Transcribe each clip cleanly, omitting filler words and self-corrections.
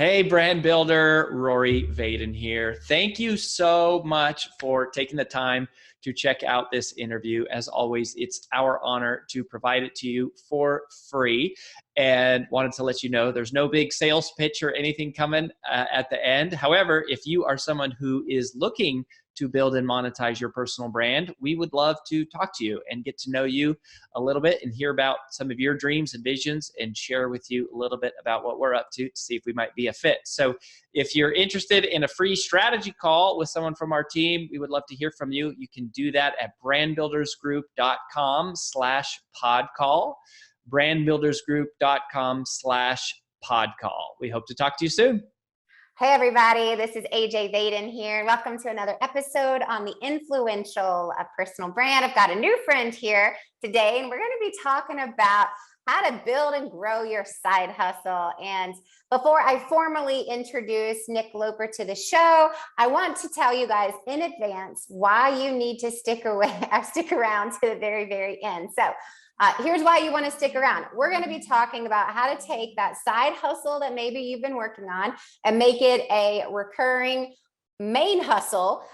Hey, brand builder, Rory Vaden here. Thank you so much for taking the time to check out this interview. As always, it's our honor to provide it to you for free. And wanted to let you know there's no big sales pitch or anything coming at the end. However, if you are someone who is looking to build and monetize your personal brand, we would love to talk to you and get to know you a little bit and hear about some of your dreams and visions and share with you a little bit about what we're up to see if we might be a fit. So if you're interested in a free strategy call with someone from our team, we would love to hear from you. You can do that at brandbuildersgroup.com/podcall, brandbuildersgroup.com/podcall. We hope to talk to you soon. Hey everybody, this is AJ Vaden here, and welcome to another episode on the influential personal brand. I've got a new friend here today, and we're going to be talking about how to build and grow your side hustle. And before I formally introduce Nick Loper to the show, I want to tell you guys in advance why you need to stick around to the very, very end. So here's why you want to stick around. We're going to be talking about how to take that side hustle that maybe you've been working on and make it a recurring main hustle.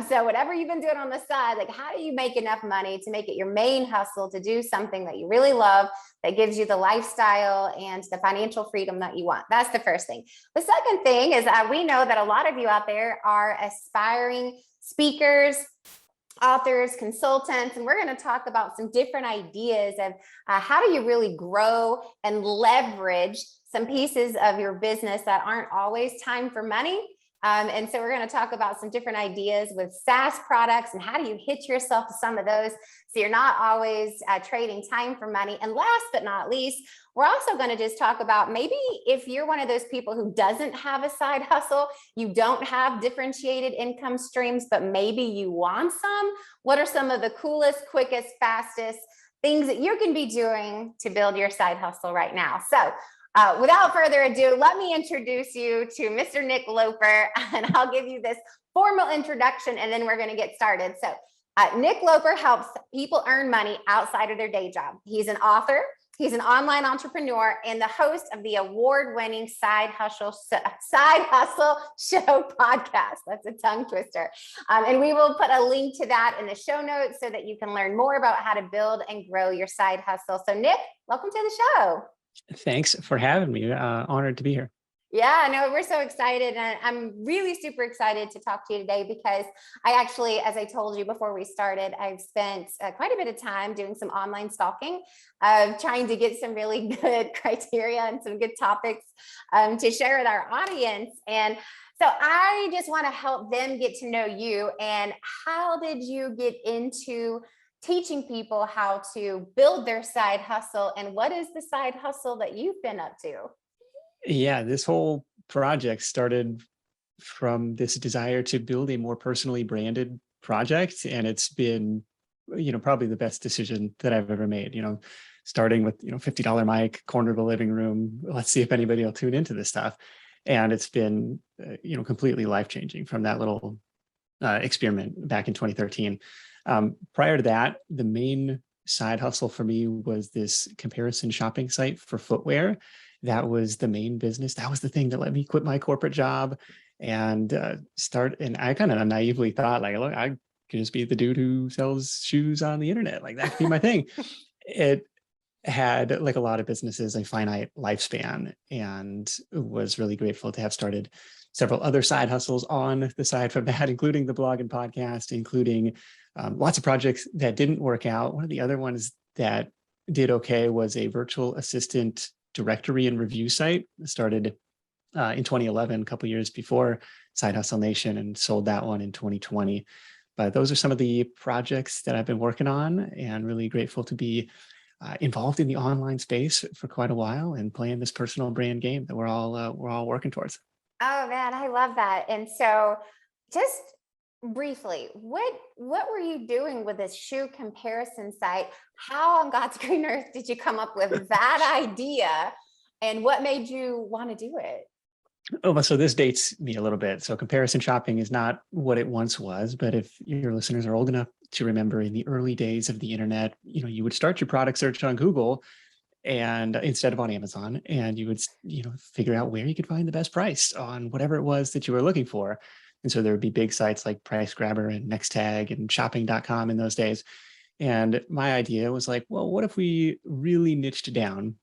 So whatever you've been doing on the side, like how do you make enough money to make it your main hustle to do something that you really love, that gives you the lifestyle and the financial freedom that you want? That's the first thing. The second thing is we know that a lot of you out there are aspiring speakers, authors, consultants, and we're going to talk about some different ideas of how do you really grow and leverage some pieces of your business that aren't always time for money. And so we're going to talk about some different ideas with SaaS products and how do you hit yourself to some of those so you're not always trading time for money. And last but not least, we're also going to just talk about maybe if you're one of those people who doesn't have a side hustle, you don't have differentiated income streams, but maybe you want some. What are some of the coolest, quickest, fastest things that you can be doing to build your side hustle right now? So without further ado, let me introduce you to Mr. Nick Loper, and I'll give you this formal introduction, and then we're going to get started. So Nick Loper helps people earn money outside of their day job. He's an author, he's an online entrepreneur, and the host of the award-winning Side Hustle Show podcast. That's a tongue twister. And we will put a link to that in the show notes so that you can learn more about how to build and grow your side hustle. So Nick, welcome to the show. Thanks for having me. Honored to be here. Yeah, no, we're so excited. And I'm really super excited to talk to you today because I actually, as I told you before we started, I've spent quite a bit of time doing some online stalking, trying to get some really good criteria and some good topics to share with our audience. And so I just want to help them get to know you. And how did you get into teaching people how to build their side hustle, and what is the side hustle that you've been up to? Yeah, this whole project started from this desire to build a more personally branded project, and it's been, probably the best decision that I've ever made. Starting with $50 mic, corner of the living room. Let's see if anybody will tune into this stuff, and it's been completely life-changing from that little experiment back in 2013. Prior to that, the main side hustle for me was this comparison shopping site for footwear. That was the main business. That was the thing that let me quit my corporate job and start. And I kind of naively thought, like, look, I could just be the dude who sells shoes on the internet. Like, that could be my thing. It had, like a lot of businesses, a finite lifespan, and was really grateful to have started several other side hustles on the side from that, including the blog and podcast, including lots of projects that didn't work out. One of the other ones that did okay was a virtual assistant directory and review site. It started in 2011, a couple years before Side Hustle Nation, and sold that one in 2020. But those are some of the projects that I've been working on, and really grateful to be involved in the online space for quite a while and playing this personal brand game that we're all working towards. Oh man, I love that. And so just briefly, what were you doing with this shoe comparison site? How on God's green earth did you come up with that idea, and what made you want to do it? Oh, so this dates me a little bit. So comparison shopping is not what it once was, but if your listeners are old enough to remember, in the early days of the internet, you would start your product search on Google and instead of on Amazon, and you would, figure out where you could find the best price on whatever it was that you were looking for. And so there would be big sites like Price Grabber and Nextag and shopping.com in those days. And my idea was like, well, what if we really niched down?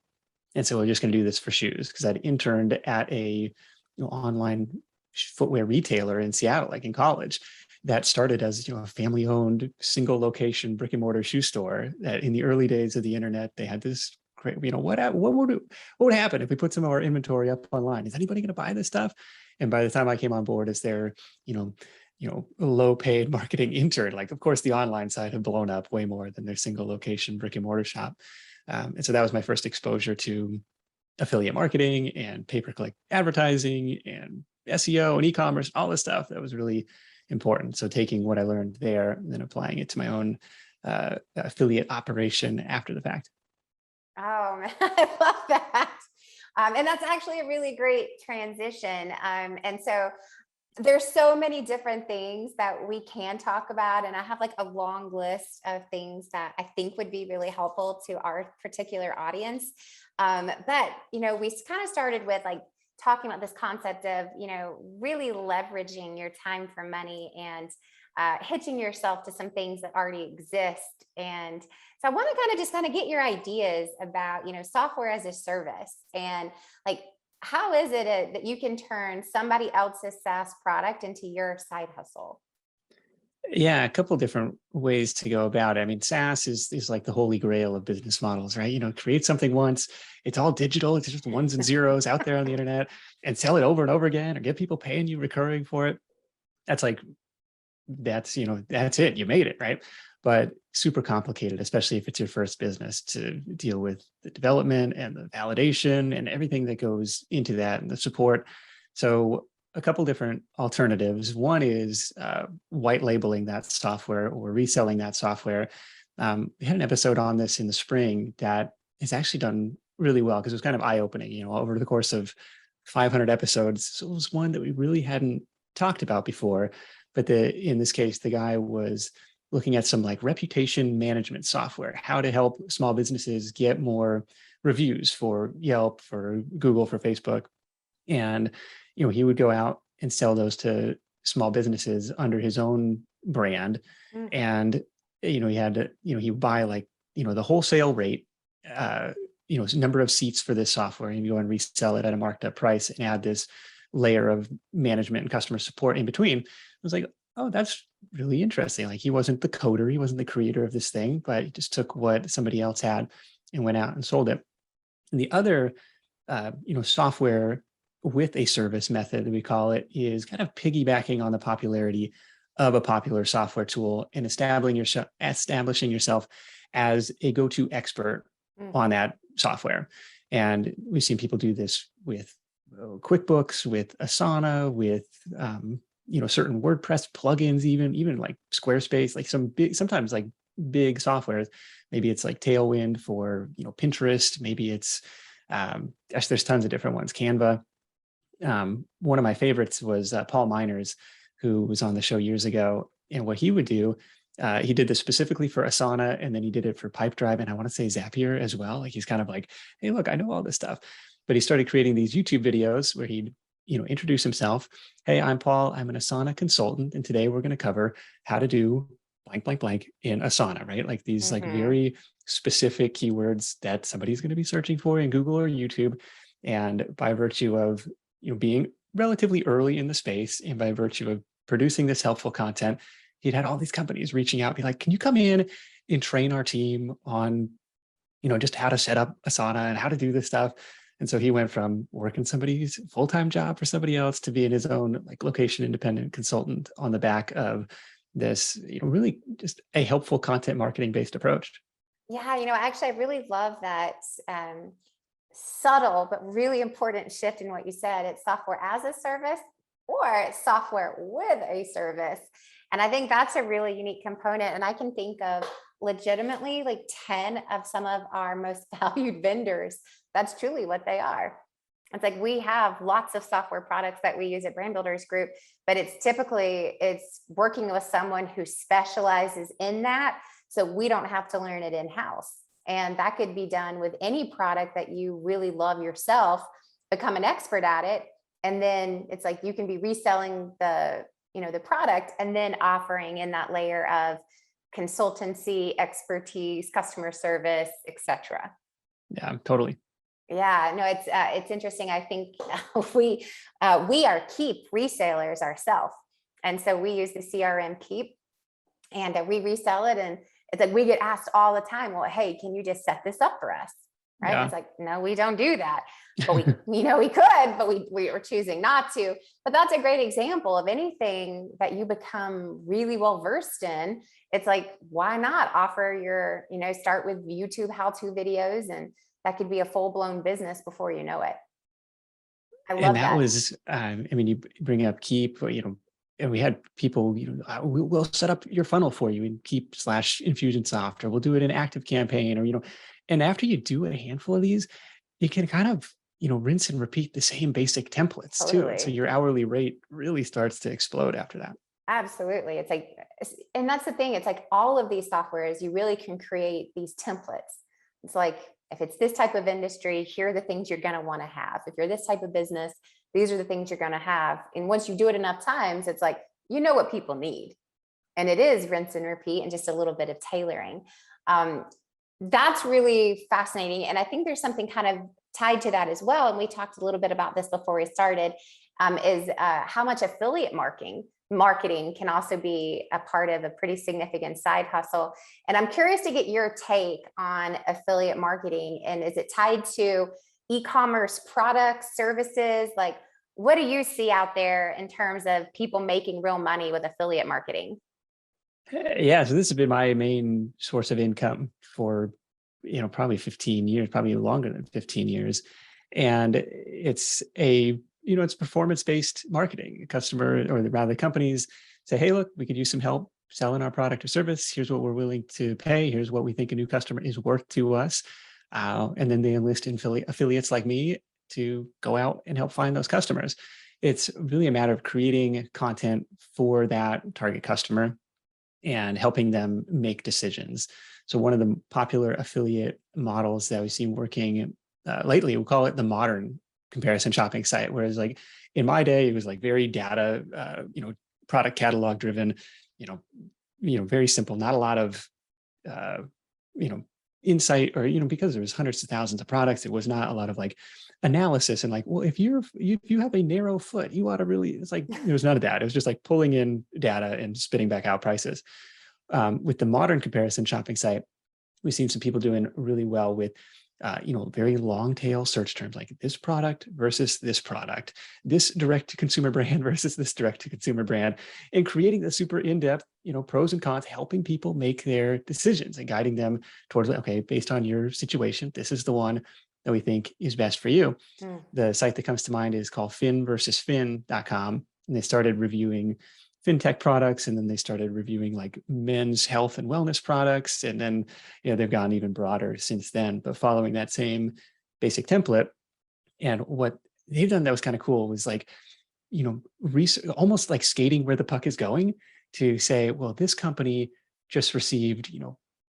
And so we're just going to do this for shoes, because I'd interned at a online footwear retailer in Seattle, like in college, that started as a family-owned single location brick and mortar shoe store. That in the early days of the internet, they had this great, what would happen if we put some of our inventory up online? Is anybody going to buy this stuff? And by the time I came on board as their, low paid marketing intern, like of course the online side had blown up way more than their single location brick and mortar shop. And so that was my first exposure to affiliate marketing and pay-per-click advertising and SEO and e-commerce, all this stuff that was really important. So taking what I learned there and then applying it to my own affiliate operation after the fact. Oh, man, I love that. And that's actually a really great transition. And so there's so many different things that we can talk about. And I have like a long list of things that I think would be really helpful to our particular audience. But, we kind of started with like talking about this concept of, really leveraging your time for money and hitching yourself to some things that already exist. And so I want to just get your ideas about, software as a service, and like, how is it that you can turn somebody else's SaaS product into your side hustle? Yeah, a couple different ways to go about it. I mean, SaaS is like the holy grail of business models, right? Create something once, it's all digital, it's just ones and zeros out there on the internet, and sell it over and over again, or get people paying you recurring for it. That's like, that's it, you made it, right? But super complicated, especially if it's your first business, to deal with the development and the validation and everything that goes into that and the support. So a couple different alternatives. One is white labeling that software or reselling that software. We had an episode on this in the spring that has actually done really well, because it was kind of eye-opening, over the course of 500 episodes. So it was one that we really hadn't talked about before. But in this case, the guy was looking at some like reputation management software, how to help small businesses get more reviews for Yelp, for Google, for Facebook. And, he would go out and sell those to small businesses under his own brand. Mhm. And, he had to, he would buy like, the wholesale rate, number of seats for this software, and you go and resell it at a marked up price and add this layer of management and customer support in between. I was like, oh, that's really interesting. Like, he wasn't the coder, he wasn't the creator of this thing, but he just took what somebody else had and went out and sold it. And the other, software with a service method, we call it, is kind of piggybacking on the popularity of a popular software tool and establishing yourself as a go-to expert on that software. And we've seen people do this with QuickBooks, with Asana, with certain WordPress plugins, even like Squarespace, like sometimes like big softwares. Maybe it's like Tailwind for Pinterest. Maybe it's there's tons of different ones. Canva. One of my favorites was Paul Miners, who was on the show years ago. And what he would do, he did this specifically for Asana, and then he did it for Pipedrive, and I want to say Zapier as well. Like, he's kind of like, hey, look, I know all this stuff. But he started creating these YouTube videos where he'd introduce himself. Hey, I'm Paul. I'm an Asana consultant, and today we're going to cover how to do blank, blank, blank in Asana, right? Like these like very specific keywords that somebody's going to be searching for in Google or YouTube. And by virtue of being relatively early in the space, and by virtue of producing this helpful content, he'd had all these companies reaching out, be like, can you come in and train our team on, just how to set up Asana and how to do this stuff? And so he went from working somebody's full-time job for somebody else to being his own like location independent consultant on the back of this, really just a helpful content marketing based approach. Yeah, actually, I really love that subtle but really important shift in what you said. It's software as a service, or it's software with a service. And I think that's a really unique component. And I can think of legitimately like 10 of some of our most valued vendors. That's truly what they are. It's like, we have lots of software products that we use at Brand Builders Group, but it's working with someone who specializes in that. So we don't have to learn it in-house. And that could be done with any product that you really love yourself, become an expert at it. And then it's like you can be reselling the product and then offering in that layer of consultancy, expertise, customer service, etc. Yeah, totally. Yeah, no, it's interesting. I think we are Keep resellers ourselves, and so we use the CRM Keep, and we resell it. And it's like we get asked all the time, "Well, hey, can you just set this up for us?" Right? Yeah. And it's like, no, we don't do that, but we could, but we are choosing not to. But that's a great example of anything that you become really well versed in. It's like, why not offer your, start with YouTube how-to videos, and that could be a full-blown business before you know it. I love And that that. was, I mean, you bring up Keep, and we had people, we'll set up your funnel for you in Keep/Infusionsoft, or we'll do it in Active Campaign, or, and after you do a handful of these, you can kind of, rinse and repeat the same basic templates too. And so Totally. your hourly rate really starts to explode after that. Absolutely. It's like, and that's the thing. It's like all of these softwares, you really can create these templates. It's like, if it's this type of industry, here are the things you're going to want to have. If you're this type of business, these are the things you're going to have. And once you do it enough times, it's like, what people need. And it is rinse and repeat and just a little bit of tailoring. That's really fascinating. And I think there's something kind of tied to that as well. And we talked a little bit about this before we started, is how much affiliate marketing can also be a part of a pretty significant side hustle. And I'm curious to get your take on affiliate marketing. And is it tied to e-commerce products, services? Like, what do you see out there in terms of people making real money with affiliate marketing? Yeah, so this has been my main source of income for, probably 15 years, probably longer than 15 years. And it's it's performance-based marketing. A customer, or rather the companies, say, hey, look, we could use some help selling our product or service. Here's what we're willing to pay. Here's what we think a new customer is worth to us. And then they enlist affiliates like me to go out and help find those customers. It's really a matter of creating content for that target customer and helping them make decisions. So one of the popular affiliate models that we've seen working lately, we'll call it the modern comparison shopping site. Whereas like in my day, it was like very data, product catalog driven, very simple, not a lot of, insight, or, because there was hundreds of thousands of products, it was not a lot of like analysis and like, well, if you have a narrow foot, you ought to really, it's like, there was none of that. It was just like pulling in data and spitting back out prices. With the modern comparison shopping site, we've seen some people doing really well with, very long tail search terms like this product versus this product, this direct to consumer brand versus this direct to consumer brand, and creating the super in-depth, pros and cons, helping people make their decisions and guiding them towards, okay, based on your situation, this is the one that we think is best for you. The site that comes to mind is called finversusfin.com. And they started reviewing fintech products, and then they started reviewing like men's health and wellness products. And then, they've gone even broader since then, but following that same basic template. And what they've done that was kind of cool was like, almost like skating where the puck is going, to say, well, this company just received,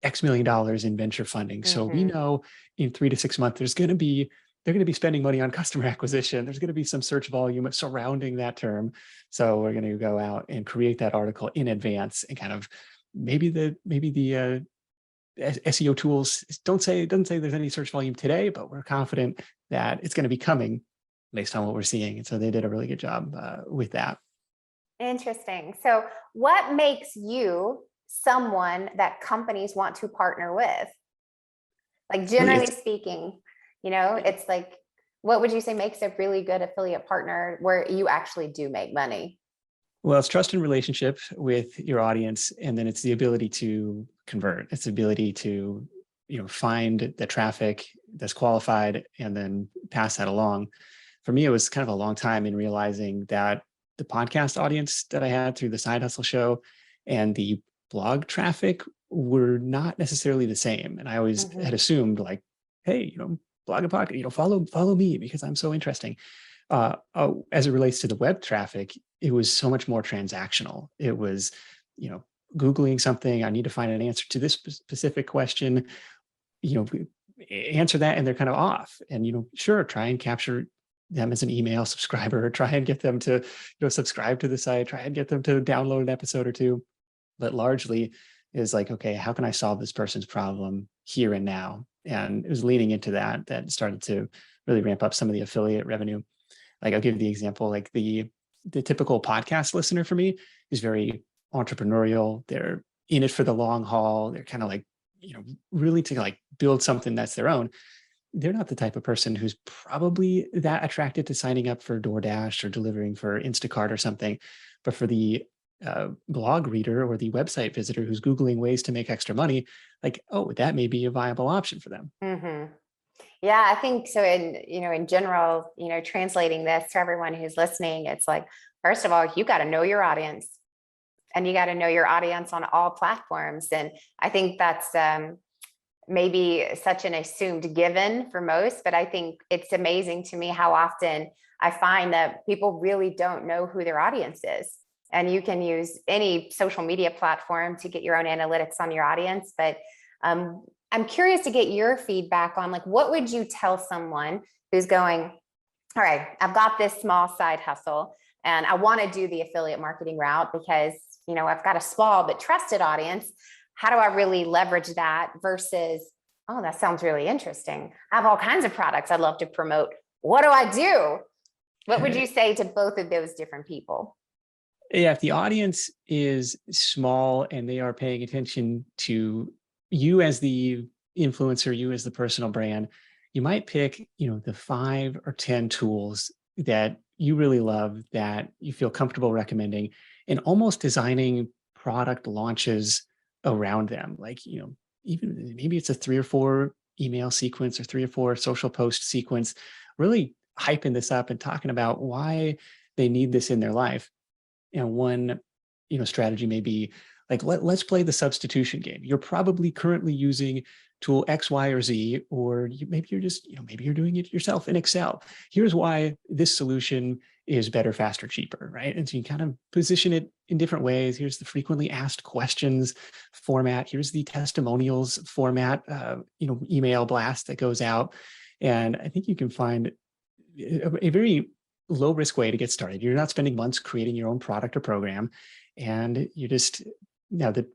X million dollars in venture funding. So we know in 3 to 6 months, they're going to be spending money on customer acquisition. There's going to be some search volume surrounding that term. So we're going to go out and create that article in advance, and kind of maybe the SEO tools doesn't say there's any search volume today, but we're confident that it's going to be coming based on what we're seeing. And so they did a really good job with that. Interesting. So what makes you someone that companies want to partner with? Like, generally speaking, it's like, what would you say makes a really good affiliate partner where you actually do make money? Well, it's trust and relationship with your audience. And then it's the ability to convert. It's the ability to, find the traffic that's qualified and then pass that along. For me, it was kind of a long time in realizing that the podcast audience that I had through the Side Hustle show and the blog traffic were not necessarily the same. And I always had assumed like, hey, blog and podcast, follow me because I'm so interesting. As it relates to the web traffic, it was so much more transactional. It was, Googling something, I need to find an answer to this specific question. you know, answer that and they're kind of off. And, you know, sure, try and capture them as an email subscriber, try and get them to, you know, subscribe to the site, try and get them to download an episode or two. But largely is like, okay, how can I solve this person's problem here and now? And it was leaning into that that started to really ramp up some of the affiliate revenue. Like I'll give you the example, like the typical podcast listener for me is very entrepreneurial. They're in it for the long haul. They're kind of like, you know, really to like build something that's their own. They're not the type of person who's probably that attracted to signing up for DoorDash or delivering for Instacart or something. But for the blog reader or the website visitor who's Googling ways to make extra money, like, oh, that may be a viable option for them. Mm-hmm. Yeah, I think so. In general, translating this to everyone who's listening, it's like, first of all, you got to know your audience, and you got to know your audience on all platforms. And I think that's maybe such an assumed given for most, but I think it's amazing to me how often I find that people really don't know who their audience is. And you can use any social media platform to get your own analytics on your audience. But I'm curious to get your feedback on, like, what would you tell someone who's going, all right, I've got this small side hustle and I want to do the affiliate marketing route because, I've got a small but trusted audience. How do I really leverage that versus, oh, that sounds really interesting. I have all kinds of products I'd love to promote. What do I do? What would you say to both of those different people? Yeah, if the audience is small and they are paying attention to you as the influencer, you as the personal brand, you might pick, the 5 or 10 tools that you really love, that you feel comfortable recommending, and almost designing product launches around them. Like, even maybe it's a 3 or 4 email sequence or 3 or 4 social post sequence, really hyping this up and talking about why they need this in their life. And one, strategy may be like, let's play the substitution game. You're probably currently using tool X, Y, or Z, or maybe you're just, maybe you're doing it yourself in Excel. Here's why this solution is better, faster, cheaper, right? And so you kind of position it in different ways. Here's the frequently asked questions format. Here's the testimonials format, email blast that goes out. And I think you can find a very low risk way to get started. You're not spending months creating your own product or program, and you just, now the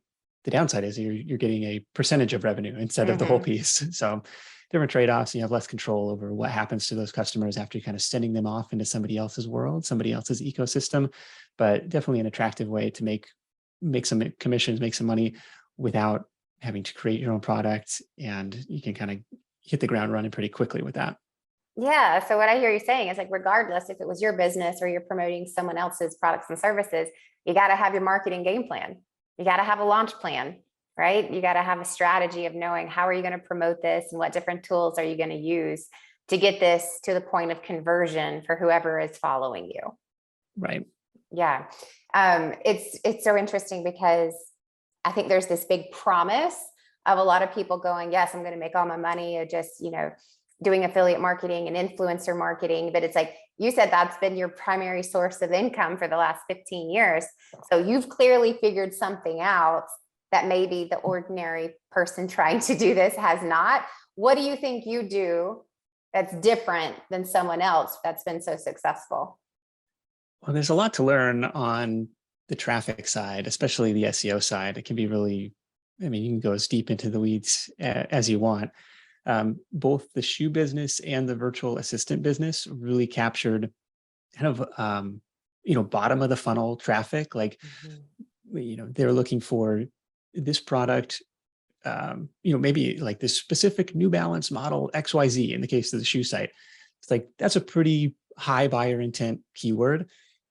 downside is you're getting a percentage of revenue instead of the whole piece. So different trade-offs, and you have less control over what happens to those customers after you're kind of sending them off into somebody else's world, somebody else's ecosystem. But definitely an attractive way to make some commissions, make some money without having to create your own product, and you can kind of hit the ground running pretty quickly with that. Yeah. So what I hear you saying is, like, regardless if it was your business or you're promoting someone else's products and services, you got to have your marketing game plan. You got to have a launch plan, right? You got to have a strategy of knowing how are you going to promote this and what different tools are you going to use to get this to the point of conversion for whoever is following you. Right. Yeah. It's so interesting because I think there's this big promise of a lot of people going, yes, I'm going to make all my money just, doing affiliate marketing and influencer marketing. But it's like you said, that's been your primary source of income for the last 15 years. So you've clearly figured something out that maybe the ordinary person trying to do this has not. What do you think you do that's different than someone else that's been so successful? Well, there's a lot to learn on the traffic side, especially the SEO side. It can be really, you can go as deep into the weeds as you want. Both the shoe business and the virtual assistant business really captured kind of, bottom of the funnel traffic. Like, they're looking for this product, maybe like this specific New Balance model XYZ in the case of the shoe site. It's like, that's a pretty high buyer intent keyword.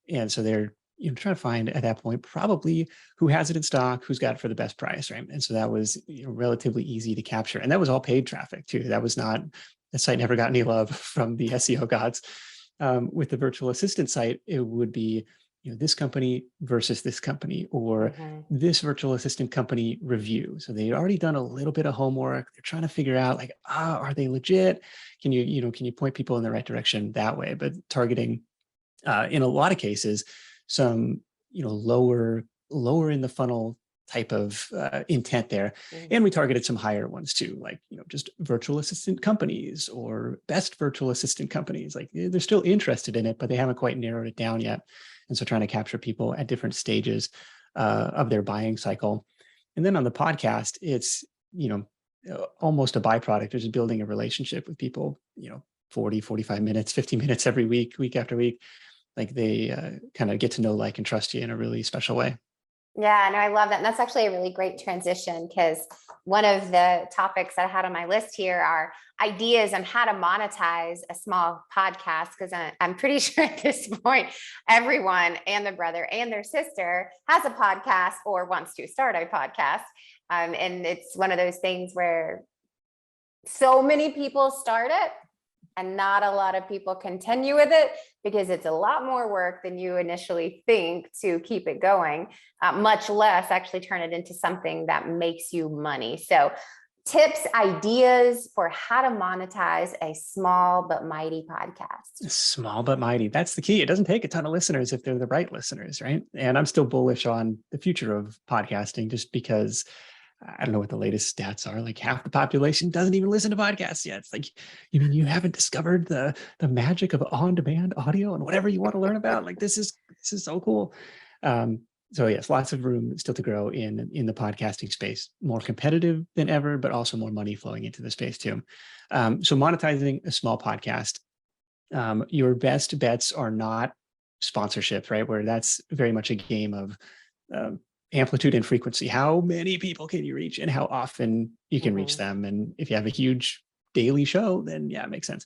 And so they're, trying to find at that point, probably who has it in stock, who's got it for the best price, right? And so that was relatively easy to capture. And that was all paid traffic too. The site never got any love from the SEO gods. With the virtual assistant site, it would be, this company versus this company, or this virtual assistant company review. So they'd already done a little bit of homework. They're trying to figure out, like, are they legit? Can you point people in the right direction that way? But targeting, in a lot of cases, some, lower in the funnel type of intent there. Mhm. And we targeted some higher ones too, like, just virtual assistant companies or best virtual assistant companies. Like they're still interested in it, but they haven't quite narrowed it down yet. And so trying to capture people at different stages of their buying cycle. And then on the podcast, it's, almost a byproduct of just building a relationship with people, 40, 45 minutes, 50 minutes every week after week. Like they kind of get to know, like, and trust you in a really special way. Yeah, no, I love that. And that's actually a really great transition, because one of the topics that I had on my list here are ideas on how to monetize a small podcast. Because I'm pretty sure at this point, everyone and their brother and their sister has a podcast or wants to start a podcast. And it's one of those things where so many people start it and not a lot of people continue with it, because it's a lot more work than you initially think to keep it going, much less actually turn it into something that makes you money. So tips, ideas for how to monetize a small but mighty podcast. Small but mighty. That's the key. It doesn't take a ton of listeners if they're the right listeners, right? And I'm still bullish on the future of podcasting, just because I don't know what the latest stats are. Like half the population doesn't even listen to podcasts yet. It's like, you mean you haven't discovered the magic of on-demand audio and whatever you want to learn about? Like this is so cool. So yes, lots of room still to grow in the podcasting space. More competitive than ever, but also more money flowing into the space too. So monetizing a small podcast, your best bets are not sponsorships, right? Where that's very much a game of amplitude and frequency. How many people can you reach and how often you can reach them? And if you have a huge daily show, then yeah, it makes sense.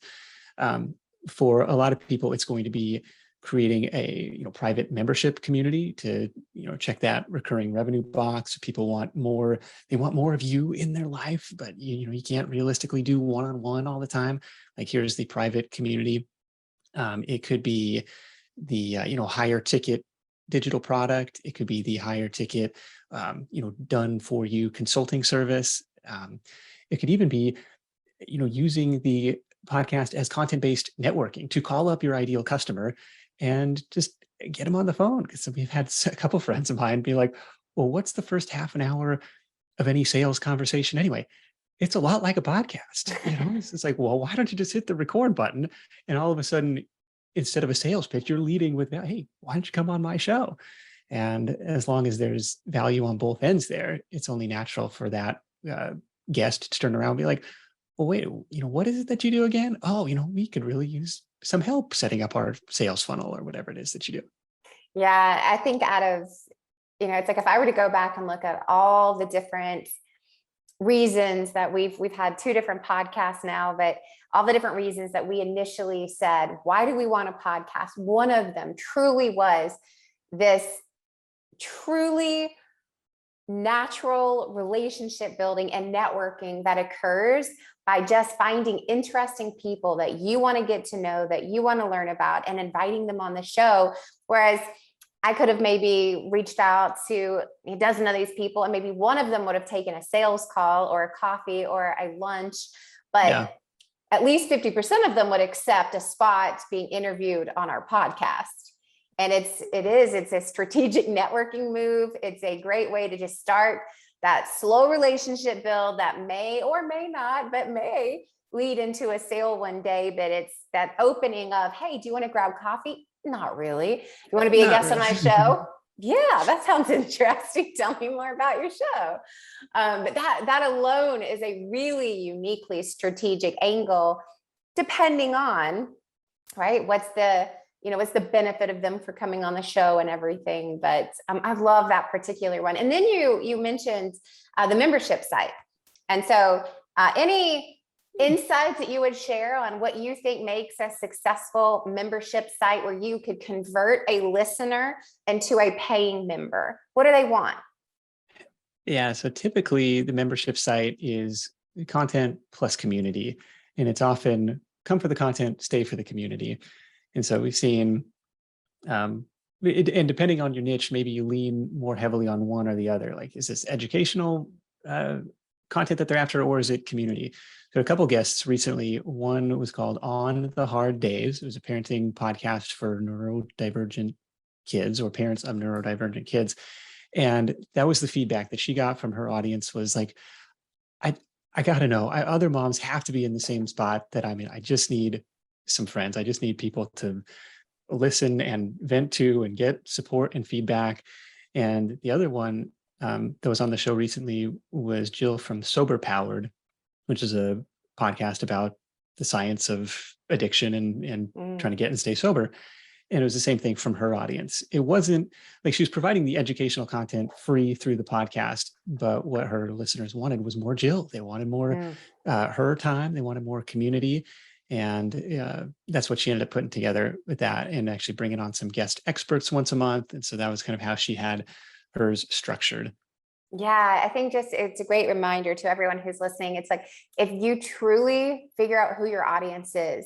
For a lot of people, it's going to be creating a private membership community to check that recurring revenue box. People want more. They want more of you in their life, but you can't realistically do one-on-one all the time. Like here's the private community. It could be the higher ticket digital product. It could be the higher ticket, done for you consulting service. It could even be, using the podcast as content-based networking to call up your ideal customer and just get them on the phone. Because we've had a couple friends of mine be like, well, what's the first half an hour of any sales conversation anyway? It's a lot like a podcast. It's like, well, why don't you just hit the record button? And all of a sudden, instead of a sales pitch, you're leading with, hey, why don't you come on my show? And as long as there's value on both ends there, it's only natural for that guest to turn around and be like, well, wait, what is it that you do again? Oh, we could really use some help setting up our sales funnel or whatever it is that you do. Yeah, I think out of, it's like if I were to go back and look at all the different reasons that we've had two different podcasts now, but all the different reasons that we initially said, why do we want a podcast? One of them truly was this truly natural relationship building and networking that occurs by just finding interesting people that you want to get to know, that you want to learn about, and inviting them on the show. Whereas I could have maybe reached out to a dozen of these people, and maybe one of them would have taken a sales call or a coffee or a lunch, but at least 50% of them would accept a spot being interviewed on our podcast. And it's a strategic networking move. It's a great way to just start that slow relationship build that may or may not, but may lead into a sale one day. But it's that opening of, hey, do you want to grab coffee? Not really. You want to be a guest on my show? Yeah, that sounds interesting. Tell me more about your show. But that alone is a really uniquely strategic angle, depending on, right, what's the benefit of them for coming on the show and everything. But I love that particular one. And then you mentioned the membership site. And so any insights that you would share on what you think makes a successful membership site where you could convert a listener into a paying member? What do they want? Yeah, so typically the membership site is content plus community, and it's often come for the content, stay for the community. And so we've seen, and depending on your niche, maybe you lean more heavily on one or the other. Like, is this educational content that they're after, or is it community? So a couple guests recently, one was called On the Hard Days. It was a parenting podcast for neurodivergent kids or parents of neurodivergent kids. And that was the feedback that she got from her audience was like, I got to know, other moms have to be in the same spot that I'm in. I just need some friends. I just need people to listen and vent to and get support and feedback. And the other one that was on the show recently was Jill from Sober Powered, which is a podcast about the science of addiction and trying to get and stay sober. And it was the same thing from her audience. It wasn't like she was providing the educational content free through the podcast, but what her listeners wanted was more Jill. They wanted more her time. They wanted more community. And that's what she ended up putting together with that, and actually bringing on some guest experts once a month. And so that was kind of how she had hers structured. Yeah, I think just it's a great reminder to everyone who's listening. It's like, if you truly figure out who your audience is,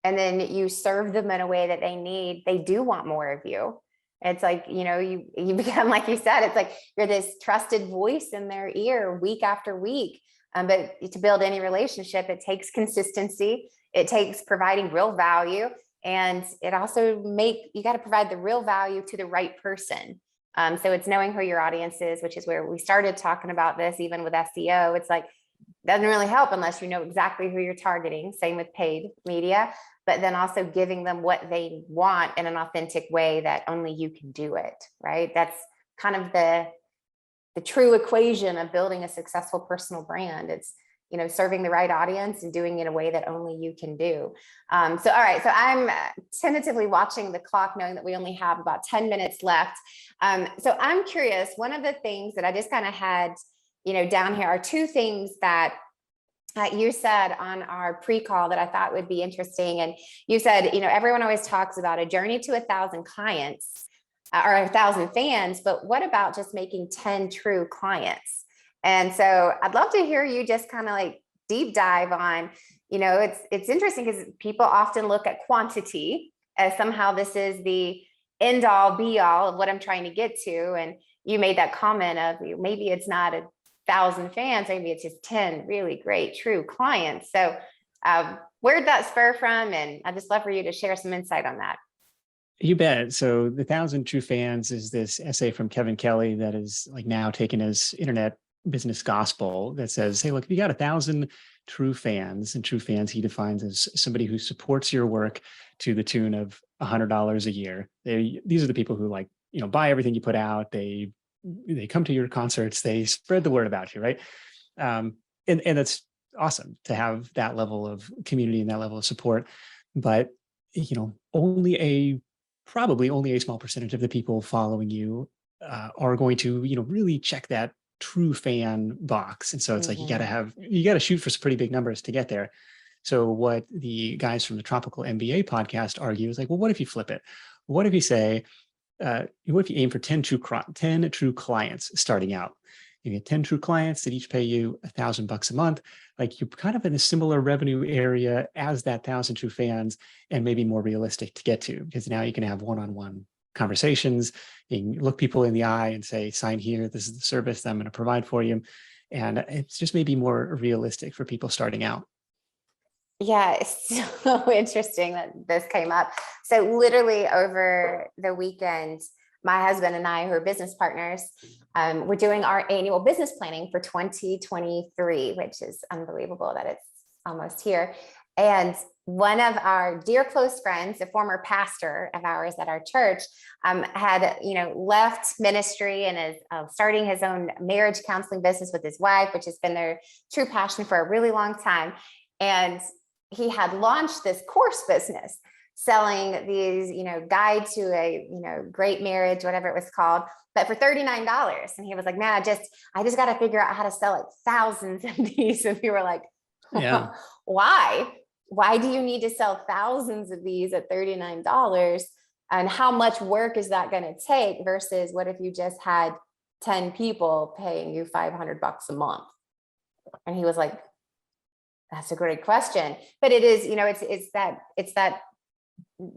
and then you serve them in a way that they need, they do want more of you. It's like, you become, like you said, it's like you're this trusted voice in their ear week after week. But to build any relationship, it takes consistency. It takes providing real value. And it also you got to provide the real value to the right person. So it's knowing who your audience is, which is where we started talking about this, even with SEO. It's like, doesn't really help unless you know exactly who you're targeting. Same with paid media, but then also giving them what they want in an authentic way that only you can do it, right? That's kind of the true equation of building a successful personal brand. It's, serving the right audience and doing it in a way that only you can do. All right. So I'm tentatively watching the clock, knowing that we only have about 10 minutes left. So I'm curious, one of the things that I just kind of had, down here are two things that you said on our pre-call that I thought would be interesting. And you said, everyone always talks about a journey to 1,000 clients or 1,000 fans, but what about just making 10 true clients? And so I'd love to hear you just kind of like deep dive on, it's interesting because people often look at quantity as somehow this is the end all be all of what I'm trying to get to. And you made that comment of maybe it's not 1,000 fans, maybe it's just 10 really great true clients. So where'd that spur from? And I'd just love for you to share some insight on that. You bet. So the 1,000 True Fans is this essay from Kevin Kelly that is like now taken as internet business gospel that says, hey, look, if you got 1,000 true fans, and true fans he defines as somebody who supports your work to the tune of $100 a year. These are the people who buy everything you put out. They come to your concerts. They spread the word about you, right? And it's awesome to have that level of community and that level of support. But probably only a small percentage of the people following you are going to really check that true fan box. And so it's like you got to shoot for some pretty big numbers to get there. So what the guys from the Tropical MBA podcast argue is like, well, what if you flip it? What if you say, what if you aim for 10 true clients starting out? You get 10 true clients that each pay you $1,000 a month. Like, you're kind of in a similar revenue area as that 1,000 true fans, and maybe more realistic to get to, because now you can have one-on-one conversations. You can look people in the eye and say, sign here, this is the service that I'm going to provide for you. And it's just maybe more realistic for people starting out. Yeah, it's so interesting that this came up. So literally over the weekend, my husband and I, who are business partners, we're doing our annual business planning for 2023, which is unbelievable that it's almost here. And one of our dear close friends, a former pastor of ours at our church, had left ministry and is starting his own marriage counseling business with his wife, which has been their true passion for a really long time. And he had launched this course business selling these, guide to a, great marriage, whatever it was called, but for $39. And he was like, man, I just got to figure out how to sell like thousands of these. And we were like, yeah. Why do you need to sell thousands of these at $39? And how much work is that going to take versus what if you just had 10 people paying you $500 a month? And he was like, that's a great question. But it is, it's that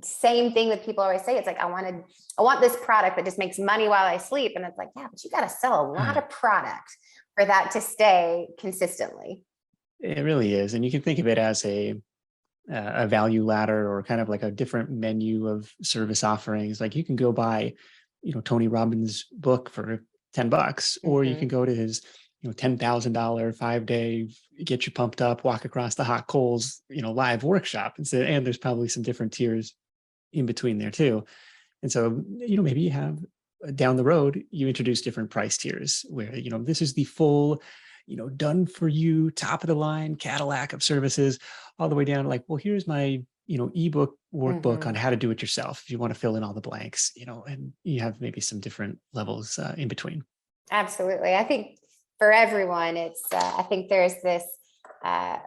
same thing that people always say. It's like, I want this product that just makes money while I sleep. And it's like, yeah, but you got to sell a lot of product for that to stay consistently. It really is. And you can think of it as a value ladder, or kind of like a different menu of service offerings. Like, you can go buy, Tony Robbins' book for $10, or you can go to his, $10,000 5-day, get you pumped up, walk across the hot coals, live workshop. And there's probably some different tiers in between there too. And so, maybe you have down the road, you introduce different price tiers where, this is the full, done for you, top of the line Cadillac of services, all the way down like, well, here's my, ebook workbook on how to do it yourself. If you want to fill in all the blanks, and you have maybe some different levels in between. Absolutely. I think for everyone, it's, I think there's this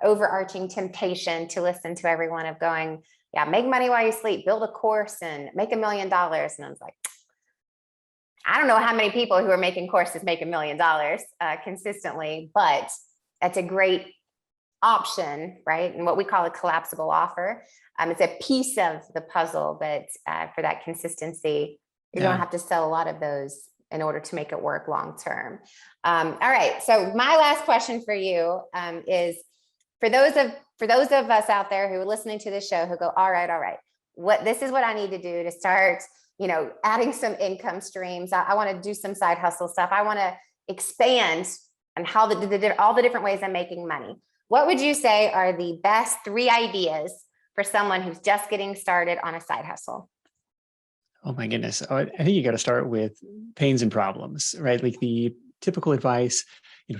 overarching temptation to listen to everyone of going, yeah, make money while you sleep, build a course and make $1 million. And I was like, I don't know how many people who are making courses make $1 million consistently, but that's a great option, right? And what we call a collapsible offer. It's a piece of the puzzle, but for that consistency, you don't have to sell a lot of those in order to make it work long term. All right. So my last question for you is for those of us out there who are listening to this show who go, all right, this is what I need to do to start, adding some income streams. I want to do some side hustle stuff. I want to expand on how all the different ways I'm making money. What would you say are the best 3 ideas for someone who's just getting started on a side hustle? Oh my goodness. I think you got to start with pains and problems, right? Like the typical advice,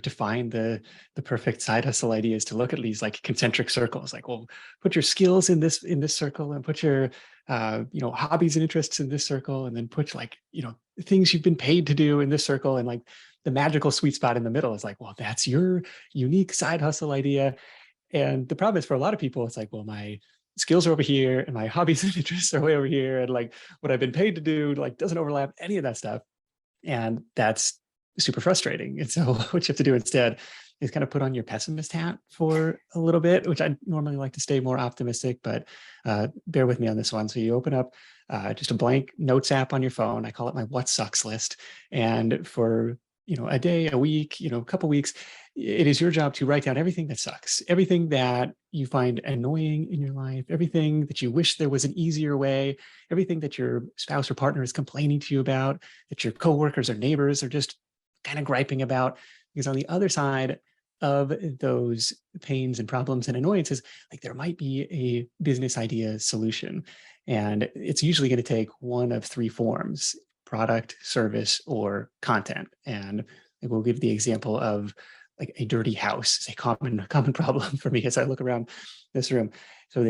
to find the perfect side hustle idea is to look at these like concentric circles. Like, well, put your skills in this circle, and put your hobbies and interests in this circle, and then put like, things you've been paid to do in this circle, and like the magical sweet spot in the middle is like, well, that's your unique side hustle idea. And the problem is for a lot of people, it's like, well, my skills are over here and my hobbies and interests are way over here, and like what I've been paid to do like doesn't overlap any of that stuff, and that's super frustrating. And so what you have to do instead is kind of put on your pessimist hat for a little bit, which I normally like to stay more optimistic, but bear with me on this one. So you open up just a blank notes app on your phone. I call it my what sucks list. And for a day, a week, a couple weeks, it is your job to write down everything that sucks, everything that you find annoying in your life, everything that you wish there was an easier way, everything that your spouse or partner is complaining to you about, that your coworkers or neighbors are just kind of griping about. Because on the other side of those pains and problems and annoyances, like there might be a business idea solution. And it's usually going to take one of 3 forms: product, service, or content. And we'll give the example of like a dirty house is a common problem for me as I look around this room. So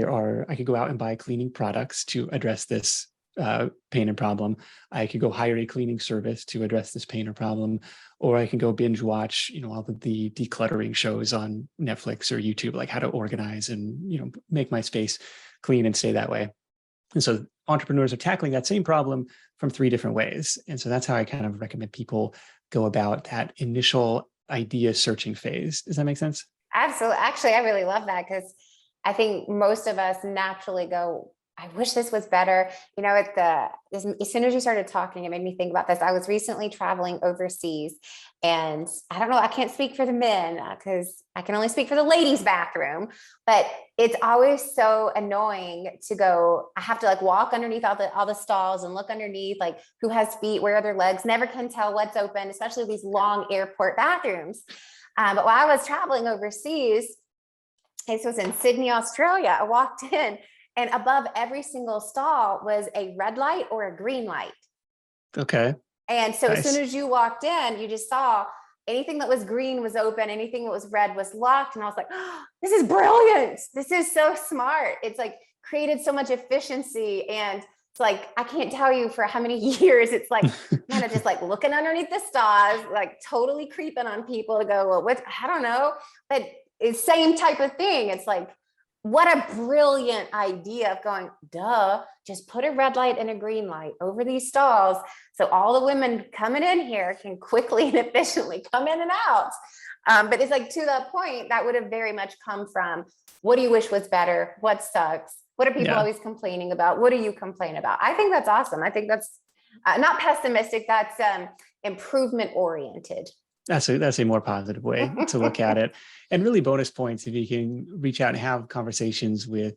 I could go out and buy cleaning products to address this pain and problem. I could go hire a cleaning service to address this pain or problem, or I can go binge watch, all of the decluttering shows on Netflix or YouTube, like how to organize and, make my space clean and stay that way. And so entrepreneurs are tackling that same problem from 3 different ways. And so that's how I kind of recommend people go about that initial idea searching phase. Does that make sense? Absolutely. Actually, I really love that, because I think most of us naturally go, I wish this was better. As soon as you started talking, it made me think about this. I was recently traveling overseas, and I don't know, I can't speak for the men because I can only speak for the ladies' bathroom, but it's always so annoying to go, I have to like walk underneath all the stalls and look underneath, like who has feet, where are their legs, never can tell what's open, especially these long airport bathrooms. But while I was traveling overseas, this was in Sydney, Australia, I walked in, and above every single stall was a red light or a green light. Okay. And so Nice. As soon as you walked in, you just saw anything that was green was open, anything that was red was locked. And I was like, oh, this is brilliant. This is so smart. It's like created so much efficiency. And it's like, I can't tell you for how many years it's like kind of just like looking underneath the stars, like totally creeping on people to go, well, I don't know, but it's same type of thing. It's like, what a brilliant idea of going, duh, just put a red light and a green light over these stalls. So all the women coming in here can quickly and efficiently come in and out. But it's like, to that point, that would have very much come from, what do you wish was better? What sucks? What are people always complaining about? What do you complain about? I think that's awesome. I think that's not pessimistic. That's improvement oriented. That's a more positive way to look at it. And really bonus points if you can reach out and have conversations with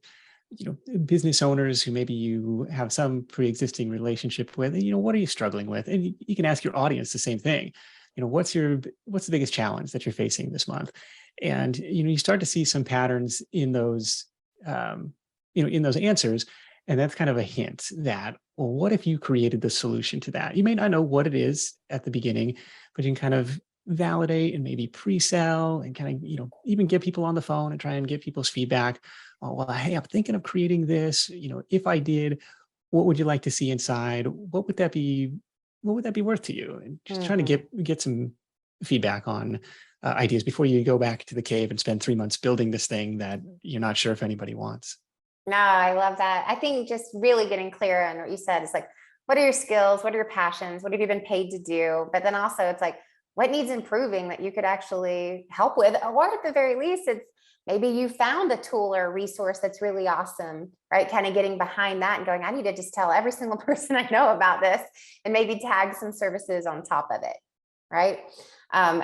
business owners who maybe you have some pre-existing relationship with, and, what are you struggling with? And you can ask your audience the same thing. What's the biggest challenge that you're facing this month? And, you start to see some patterns in those, in those answers. And that's kind of a hint that, well, what if you created the solution to that? You may not know what it is at the beginning, but you can kind of validate and maybe pre-sell and kind of, even get people on the phone and try and get people's feedback. Oh, well, hey, I'm thinking of creating this. If I did, what would you like to see inside? What would that be? What would that be worth to you? And just trying to get some feedback on ideas before you go back to the cave and spend 3 months building this thing that you're not sure if anybody wants. No, I love that. I think just really getting clear on what you said is like, what are your skills? What are your passions? What have you been paid to do? But then also it's like, what needs improving that you could actually help with? Or at the very least, it's maybe you found a tool or a resource that's really awesome, right? Kind of getting behind that and going, I need to just tell every single person I know about this and maybe tag some services on top of it, right?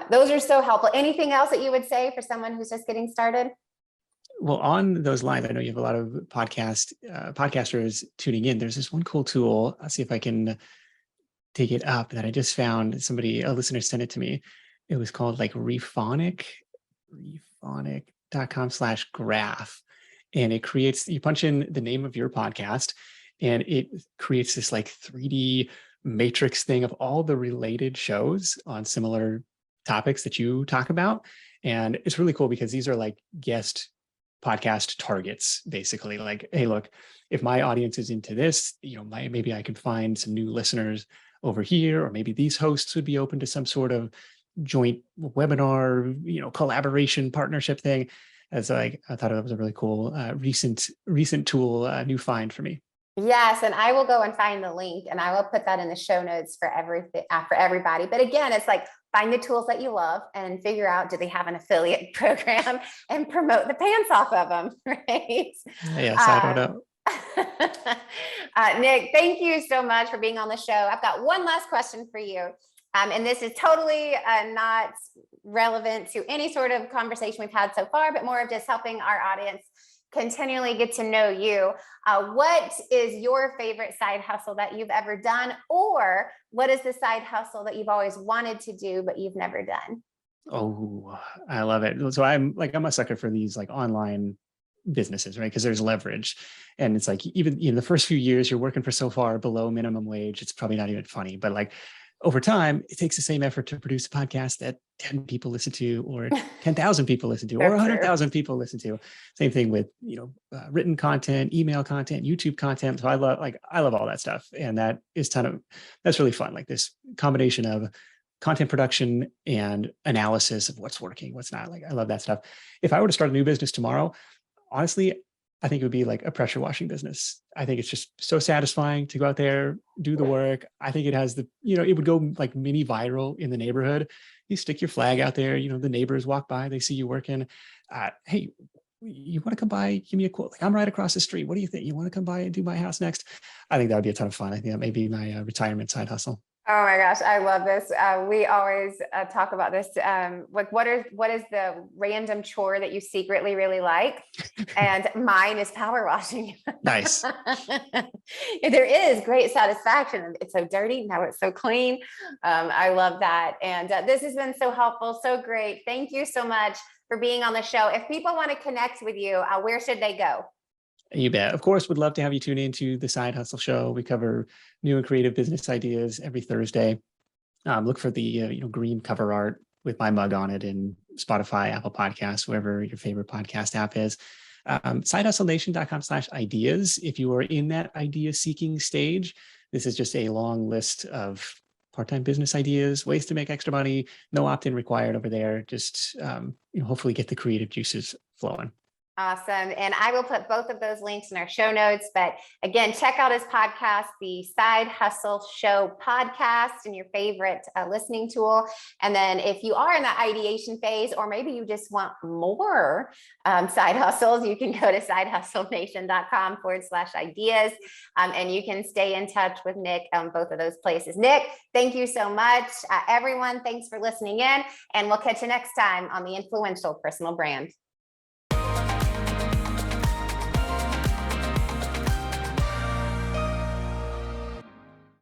Those are so helpful. Anything else that you would say for someone who's just getting started? Well, on those lines, I know you have a lot of podcasters tuning in. There's this one cool tool. I'll see if I can dig it up that I just found. A listener sent it to me. It was called like rephonic.com/graph. And it creates, you punch in the name of your podcast and it creates this like 3D matrix thing of all the related shows on similar topics that you talk about. And it's really cool because these are like guest podcast targets, basically. Like, hey, look, if my audience is into this, maybe I could find some new listeners over here, or maybe these hosts would be open to some sort of joint webinar, collaboration partnership thing. As I thought it was a really cool recent tool, new find for me. Yes, and I will go and find the link and I will put that in the show notes for everything for everybody. But again, it's like find the tools that you love and figure out, do they have an affiliate program, and promote the pants off of them, right? Yes, I don't know. Nick, thank you so much for being on the show. I've got one last question for you. And this is totally not relevant to any sort of conversation we've had so far, but more of just helping our audience continually get to know you. What is your favorite side hustle that you've ever done? Or what is the side hustle that you've always wanted to do, but you've never done? Oh, I love it. So I'm a sucker for these like online businesses, right? Because there's leverage. And it's like, even in the first few years, you're working for so far below minimum wage, it's probably not even funny. But like over time, it takes the same effort to produce a podcast that 10 people listen to, or 10,000 people listen to, or 100,000 people listen to. Same thing with, written content, email content, YouTube content. So I love all that stuff. And that's really fun. Like this combination of content production and analysis of what's working, what's not. Like, I love that stuff. If I were to start a new business tomorrow, honestly, I think it would be like a pressure washing business. I think it's just so satisfying to go out there, do the work. I think it has it would go like mini viral in the neighborhood. You stick your flag out there, the neighbors walk by, they see you working. Hey, you want to come by, give me a quote. Like, I'm right across the street. What do you think? You want to come by and do my house next? I think that would be a ton of fun. I think that may be my retirement side hustle. Oh my gosh, I love this. We always talk about this. Like, what is the random chore that you secretly really like? And mine is power washing. Nice. There is great satisfaction. It's so dirty, now it's so clean. I love that. And this has been so helpful, so great. Thank you so much for being on the show. If people want to connect with you, where should they go? You bet. Of course, would love to have you tune into the Side Hustle Show. We cover new and creative business ideas every Thursday. Look for the green cover art with my mug on it in Spotify, Apple Podcasts, wherever your favorite podcast app is. SideHustleNation.com/ideas. If you are in that idea seeking stage, this is just a long list of part-time business ideas, ways to make extra money. No opt-in required over there. Just hopefully get the creative juices flowing. Awesome. And I will put both of those links in our show notes. But again, check out his podcast, the Side Hustle Show podcast, in your favorite listening tool. And then if you are in the ideation phase, or maybe you just want more side hustles, you can go to sidehustlenation.com/ideas. And you can stay in touch with Nick on both of those places. Nick, thank you so much. Everyone, thanks for listening in. And we'll catch you next time on The Influential Personal Brand.